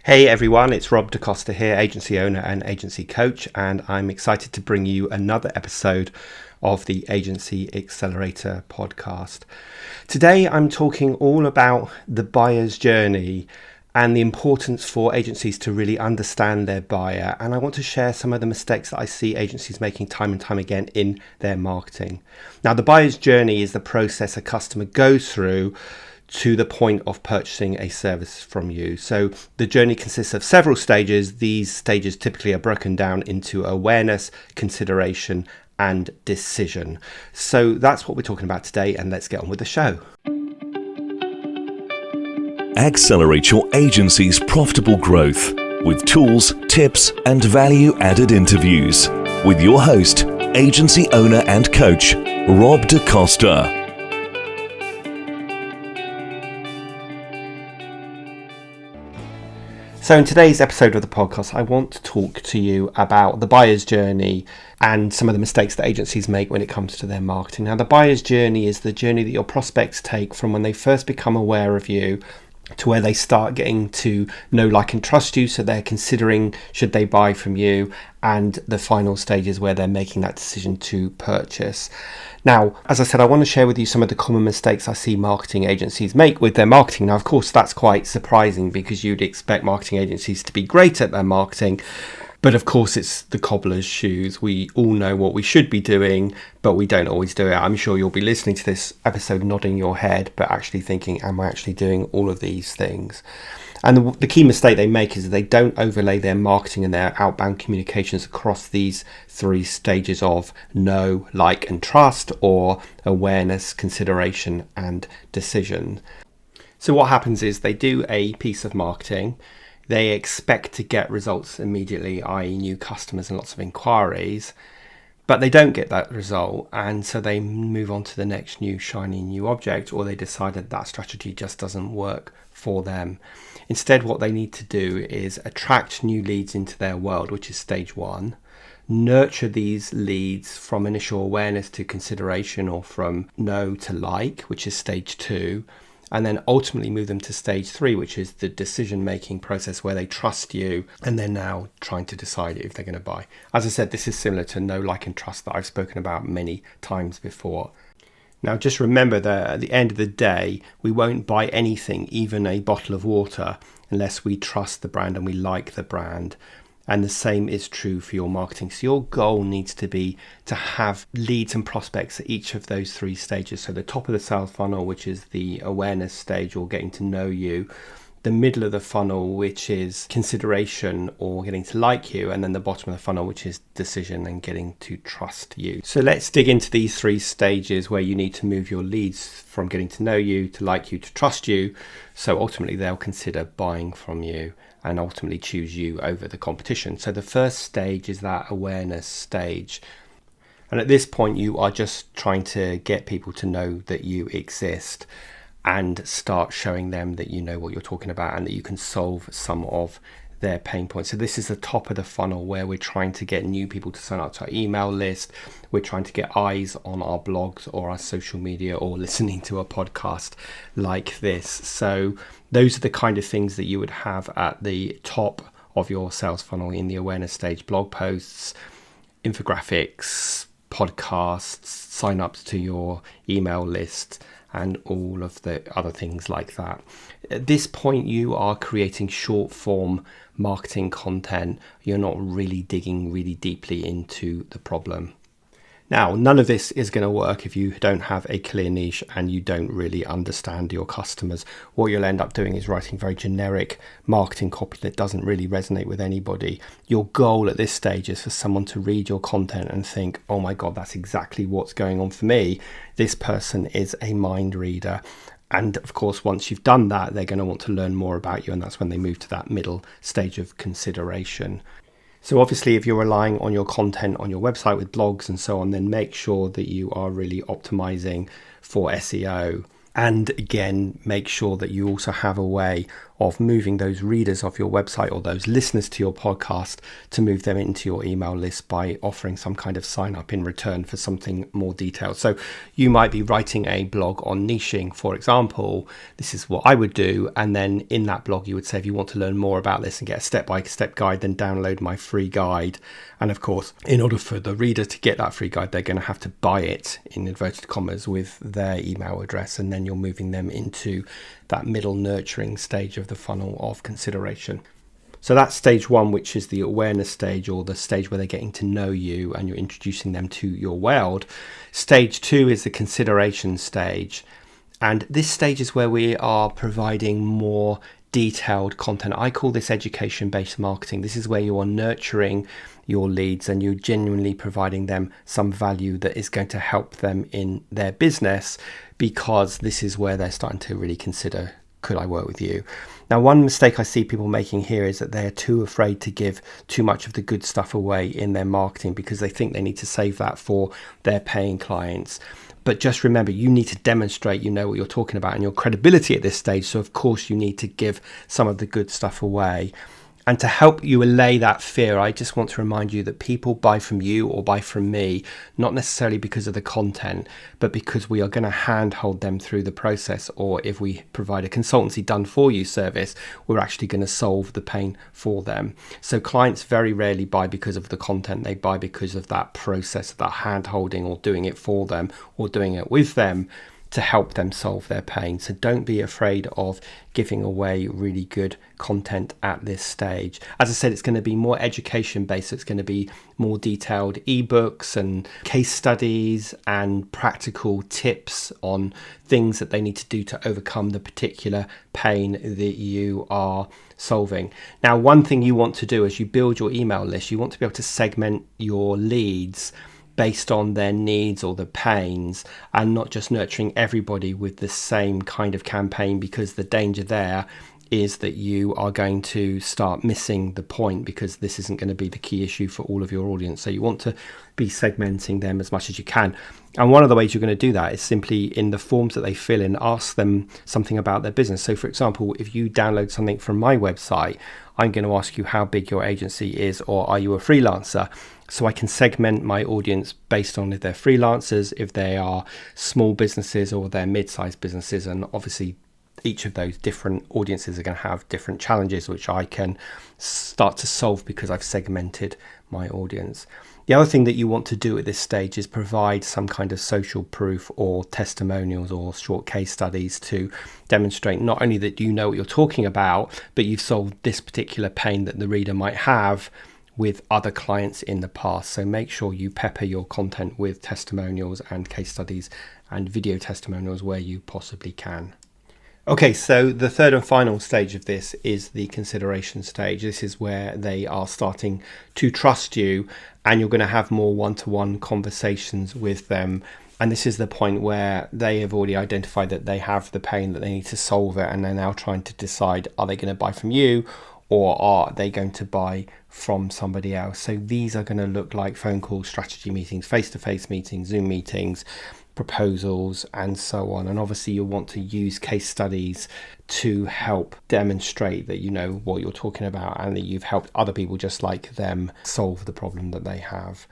Hey everyone, it's Rob Da Costa here, agency owner and agency coach, and I'm excited to bring you another episode of the Agency Accelerator podcast. Today I'm talking all about the buyer's journey and the importance for agencies to really understand their buyer, and I want to share some of the mistakes that I see agencies making time and time again in their marketing. Now, the buyer's journey is the process a customer goes through to the point of purchasing a service from you. So the journey consists of several stages. These stages typically are broken down into awareness, consideration, and decision. So that's what we're talking about today, and let's get on with the show. Accelerate your agency's profitable growth with tools, tips, and value-added interviews with your host, agency owner and coach, Rob Da Costa. So in today's episode of the podcast, I want to talk to you about the buyer's journey and some of the mistakes that agencies make when it comes to their marketing. Now, the buyer's journey is the journey that your prospects take from when they first become aware of you to where they start getting to know, like, and trust you, so they're considering should they buy from you, and the final stage is where they're making that decision to purchase. Now, as I said, I want to share with you some of the common mistakes I see marketing agencies make with their marketing. Now, of course, that's quite surprising because you'd expect marketing agencies to be great at their marketing. But of course, it's the cobbler's shoes. We all know what we should be doing, but we don't always do it. I'm sure you'll be listening to this episode nodding your head, but actually thinking, am I actually doing all of these things? And the key mistake they make is they don't overlay their marketing and their outbound communications across these three stages of know, like, and trust, or awareness, consideration, and decision. So what happens is they do a piece of marketing. They expect to get results immediately, i.e. new customers and lots of inquiries, but they don't get that result, and so they move on to the next new shiny new object, or they decide that strategy just doesn't work for them. Instead, what they need to do is attract new leads into their world, which is stage one, nurture these leads from initial awareness to consideration, or from know to like, which is stage two, and then ultimately move them to stage three, which is the decision-making process where they trust you and they're now trying to decide if they're going to buy. As I said, this is similar to know, like, and trust that I've spoken about many times before. Now, just remember that at the end of the day, we won't buy anything, even a bottle of water, unless we trust the brand and we like the brand. And the same is true for your marketing. So your goal needs to be to have leads and prospects at each of those three stages. So the top of the sales funnel, which is the awareness stage or getting to know you, the middle of the funnel, which is consideration or getting to like you, and then the bottom of the funnel, which is decision and getting to trust you. So let's dig into these three stages where you need to move your leads from getting to know you, to like you, to trust you. So ultimately they'll consider buying from you and ultimately choose you over the competition. So the first stage is that awareness stage. And at this point, you are just trying to get people to know that you exist and start showing them that you know what you're talking about and that you can solve some of their pain points. So this is the top of the funnel where we're trying to get new people to sign up to our email list. We're trying to get eyes on our blogs or our social media or listening to a podcast like this. So those are the kind of things that you would have at the top of your sales funnel in the awareness stage: blog posts, infographics, podcasts, sign-ups to your email list, and all of the other things like that. At this point, you are creating short form marketing content. You're not really digging really deeply into the problem. Now, none of this is going to work if you don't have a clear niche and you don't really understand your customers. What you'll end up doing is writing very generic marketing copy that doesn't really resonate with anybody. Your goal at this stage is for someone to read your content and think, oh my God, that's exactly what's going on for me. This person is a mind reader. And of course, once you've done that, they're going to want to learn more about you. And that's when they move to that middle stage of consideration. So obviously, if you're relying on your content on your website with blogs and so on, then make sure that you are really optimizing for SEO. And again, make sure that you also have a way of moving those readers of your website or those listeners to your podcast to move them into your email list by offering some kind of sign up in return for something more detailed. So you might be writing a blog on niching, for example. This is what I would do. And then in that blog, you would say, if you want to learn more about this and get a step-by-step guide, then download my free guide. And of course, in order for the reader to get that free guide, they're going to have to buy it, in inverted commas, with their email address. And then you're moving them into that middle nurturing stage of the funnel of consideration. So that's stage one, which is the awareness stage, or the stage where they're getting to know you and you're introducing them to your world. Stage two is the consideration stage. And this stage is where we are providing more detailed content. I call this education-based marketing. This is where you are nurturing your leads and you're genuinely providing them some value that is going to help them in their business, because this is where they're starting to really consider, could I work with you? Now, one mistake I see people making here is that they're too afraid to give too much of the good stuff away in their marketing because they think they need to save that for their paying clients. But just remember, you need to demonstrate you know what you're talking about and your credibility at this stage. So of course you need to give some of the good stuff away. And to help you allay that fear, I just want to remind you that people buy from you or buy from me, not necessarily because of the content, but because we are going to handhold them through the process. Or if we provide a consultancy done for you service, we're actually going to solve the pain for them. So clients very rarely buy because of the content. They buy because of that process, that handholding, or doing it for them or doing it with them to help them solve their pain. So don't be afraid of giving away really good content at this stage. As I said, it's going to be more education based. So it's going to be more detailed ebooks and case studies and practical tips on things that they need to do to overcome the particular pain that you are solving. Now, one thing you want to do as you build your email list, you want to be able to segment your leads based on their needs or the pains, and not just nurturing everybody with the same kind of campaign, because the danger there is that you are going to start missing the point, because this isn't going to be the key issue for all of your audience. So you want to be segmenting them as much as you can. And one of the ways you're going to do that is simply in the forms that they fill in, ask them something about their business. So for example, if you download something from my website, I'm going to ask you how big your agency is, or are you a freelancer? So I can segment my audience based on if they're freelancers, if they are small businesses, or they're mid-sized businesses. And obviously each of those different audiences are going to have different challenges, which I can start to solve because I've segmented my audience. The other thing that you want to do at this stage is provide some kind of social proof or testimonials or short case studies to demonstrate not only that you know what you're talking about, but you've solved this particular pain that the reader might have with other clients in the past. So make sure you pepper your content with testimonials and case studies and video testimonials where you possibly can. Okay, so the third and final stage of this is the consideration stage. This is where they are starting to trust you and you're going to have more one-to-one conversations with them. And this is the point where they have already identified that they have the pain, that they need to solve it, and they're now trying to decide, are they going to buy from you or are they going to buy from somebody else? So these are going to look like phone calls, strategy meetings, face-to-face meetings, Zoom meetings, proposals, and so on. And obviously you'll want to use case studies to help demonstrate that you know what you're talking about and that you've helped other people just like them solve the problem that they have.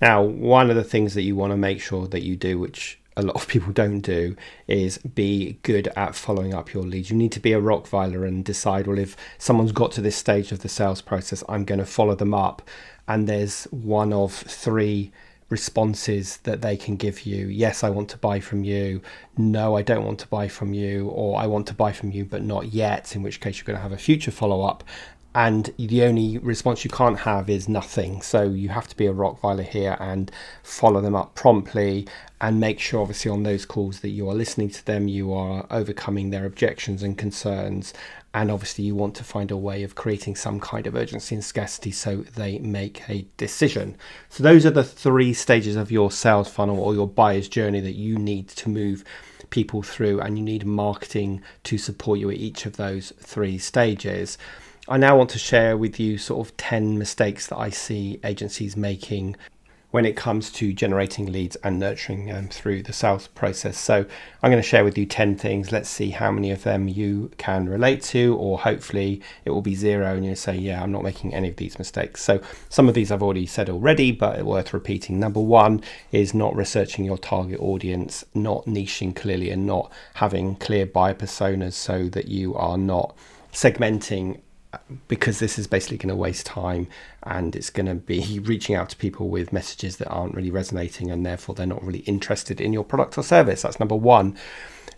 Now, one of the things that you want to make sure that you do, which a lot of people don't do, is be good at following up your leads. You need to be a Rottweiler and decide, well, if someone's got to this stage of the sales process, I'm going to follow them up. And there's one of three responses that they can give you. Yes, I want to buy from you. No, I don't want to buy from you. Or I want to buy from you, but not yet, in which case you're going to have a future follow-up. And the only response you can't have is nothing. So you have to be a Rottweiler here and follow them up promptly and make sure, obviously, on those calls that you are listening to them, you are overcoming their objections and concerns. And obviously you want to find a way of creating some kind of urgency and scarcity so they make a decision. So those are the three stages of your sales funnel or your buyer's journey that you need to move people through, and you need marketing to support you at each of those three stages. I now want to share with you sort of 10 mistakes that I see agencies making when it comes to generating leads and nurturing them through the sales process. So I'm going to share with you 10 things. Let's see how many of them you can relate to, or hopefully it will be zero and you'll say, yeah, I'm not making any of these mistakes. So some of these I've already said already, but worth repeating. Number one is not researching your target audience, not niching clearly, and not having clear buyer personas so that you are not segmenting, because this is basically going to waste time and it's going to be reaching out to people with messages that aren't really resonating, and therefore they're not really interested in your product or service. That's number one.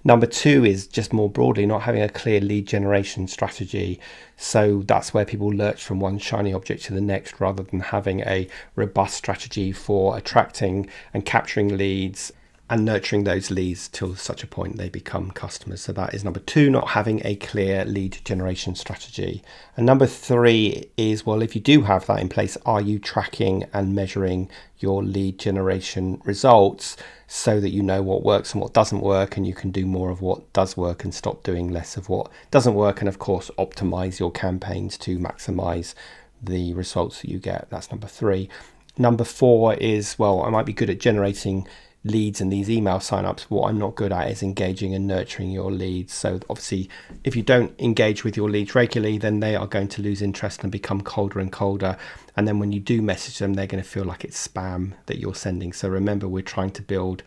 Number two is just more broadly not having a clear lead generation strategy. So that's where people lurch from one shiny object to the next, rather than having a robust strategy for attracting and capturing leads and nurturing those leads till such a point they become customers. So that is number two, not having a clear lead generation strategy. And number three is, well, if you do have that in place, are you tracking and measuring your lead generation results so that you know what works and what doesn't work, and you can do more of what does work and stop doing less of what doesn't work, and of course optimize your campaigns to maximize the results that you get. That's number three. Number four is, well, I might be good at generating leads and these email signups. What I'm not good at is engaging and nurturing your leads. So obviously, if you don't engage with your leads regularly, then they are going to lose interest and become colder and colder. And then when you do message them, they're going to feel like it's spam that you're sending. So remember, we're trying to build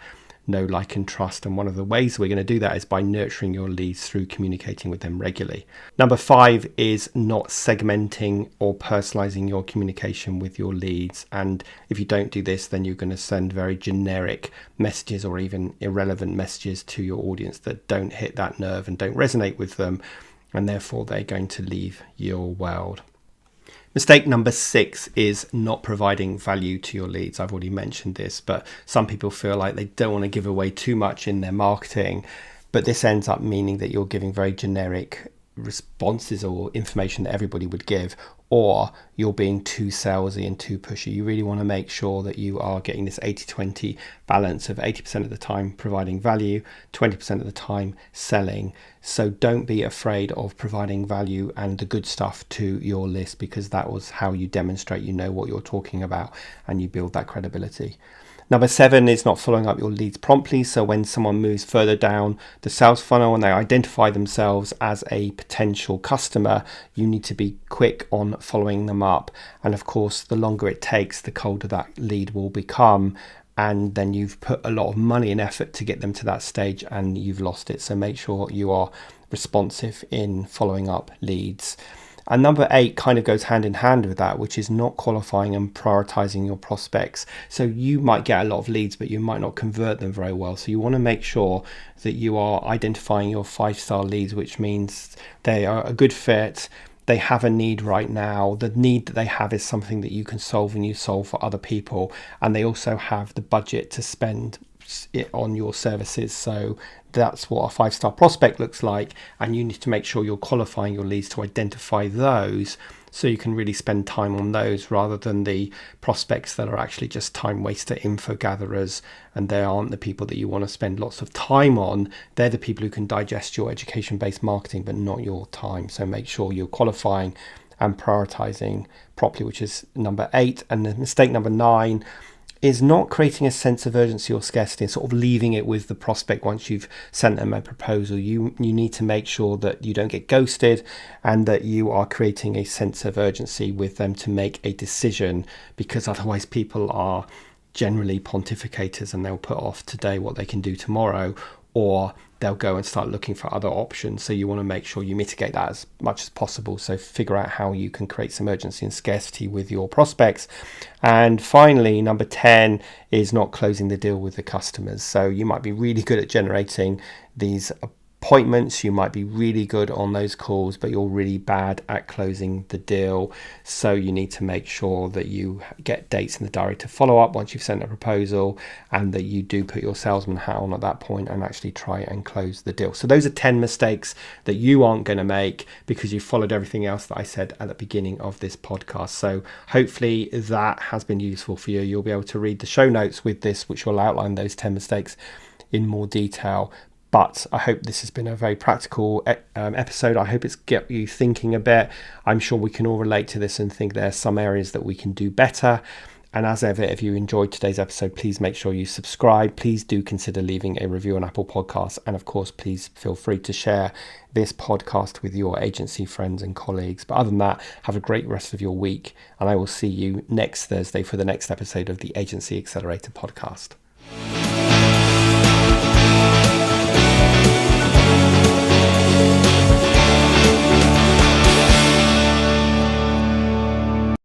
know, like, and trust. And one of the ways we're going to do that is by nurturing your leads through communicating with them regularly. Number 5 is not segmenting or personalizing your communication with your leads. And if you don't do this, then you're going to send very generic messages or even irrelevant messages to your audience that don't hit that nerve and don't resonate with them. And therefore, they're going to leave your world. Mistake number 6 is not providing value to your leads. I've already mentioned this, but some people feel like they don't want to give away too much in their marketing, but this ends up meaning that you're giving very generic responses or information that everybody would give, or you're being too salesy and too pushy. You really want to make sure that you are getting this 80-20 balance of 80% of the time providing value, 20% of the time selling. So don't be afraid of providing value and the good stuff to your list, because that was how you demonstrate you know what you're talking about and you build that credibility. Number 7 is not following up your leads promptly. So when someone moves further down the sales funnel and they identify themselves as a potential customer, you need to be quick on following them up. And of course, the longer it takes, the colder that lead will become. And then you've put a lot of money and effort to get them to that stage and you've lost it. So make sure you are responsive in following up leads. And number 8 kind of goes hand in hand with that, which is not qualifying and prioritizing your prospects. So you might get a lot of leads, but you might not convert them very well. So you want to make sure that you are identifying your 5-star leads, which means they are a good fit. They have a need right now. The need that they have is something that you can solve and you solve for other people. And they also have the budget to spend it on your services. So that's what a 5-star prospect looks like, and you need to make sure you're qualifying your leads to identify those so you can really spend time on those rather than the prospects that are actually just time waster info gatherers, and they aren't the people that you want to spend lots of time on. They're the people who can digest your education-based marketing but not your time. So make sure you're qualifying and prioritizing properly, which is number 8. And the mistake number 9 is not creating a sense of urgency or scarcity and sort of leaving it with the prospect once you've sent them a proposal. You need to make sure that you don't get ghosted and that you are creating a sense of urgency with them to make a decision, because otherwise people are generally pontificators and they'll put off today what they can do tomorrow, or they'll go and start looking for other options. So you want to make sure you mitigate that as much as possible. So figure out how you can create some urgency and scarcity with your prospects. And finally, number 10 is not closing the deal with the customers. So you might be really good at generating these appointments, you might be really good on those calls, but you're really bad at closing the deal. So you need to make sure that you get dates in the diary to follow up once you've sent a proposal, and that you do put your salesman hat on at that point and actually try and close the deal. So those are 10 mistakes that you aren't going to make because you followed everything else that I said at the beginning of this podcast. So hopefully that has been useful for you. You'll be able to read the show notes with this, which will outline those 10 mistakes in more detail. But I hope this has been a very practical episode. I hope it's get you thinking a bit. I'm sure we can all relate to this and think there are some areas that we can do better. And as ever, if you enjoyed today's episode, please make sure you subscribe. Please do consider leaving a review on Apple Podcasts. And of course, please feel free to share this podcast with your agency friends and colleagues. But other than that, have a great rest of your week. And I will see you next Thursday for the next episode of the Agency Accelerator podcast.